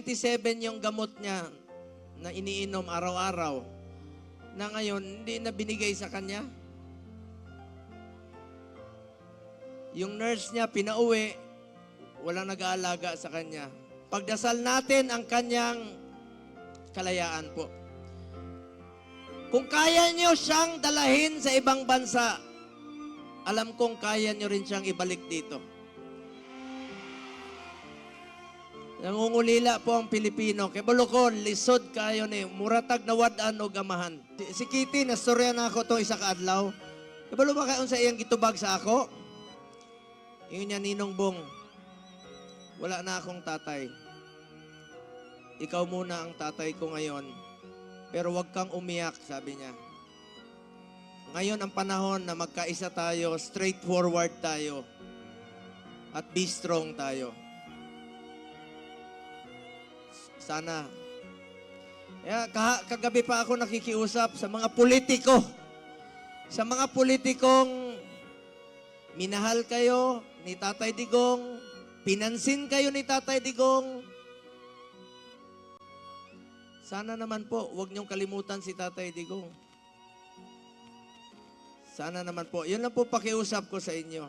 27 yung gamot niya na iniinom araw-araw na ngayon hindi na binigay sa kanya. Yung nurse niya pinauwi, walang nag-aalaga sa kanya. Pagdasal natin ang kanyang kalayaan po. Kung kaya niyo siyang dalahin sa ibang bansa, alam kong kaya niyo rin siyang ibalik dito. Nangungulila po ang Pilipino. Kay Balukon, lisod kayo ni muratag na wadan o gamahan. Si Kitty, nastorya na ako itong isa kaadlaw. Kay Balukon ba kayo sa iyang gitubag sa ako? Yun niya, Ninong Bong, wala na akong tatay. Ikaw muna ang tatay ko ngayon. Pero huwag kang umiyak, sabi niya. Ngayon ang panahon na magkaisa tayo, straightforward tayo, at be strong tayo. Sana. Kaya kagabi pa ako nakikiusap sa mga politiko. Sa mga politikong minahal kayo ni Tatay Digong, pinansin kayo ni Tatay Digong. Sana naman po, huwag niyong kalimutan si Tatay Digong. Sana naman po. Yun lang po pakiusap ko sa inyo.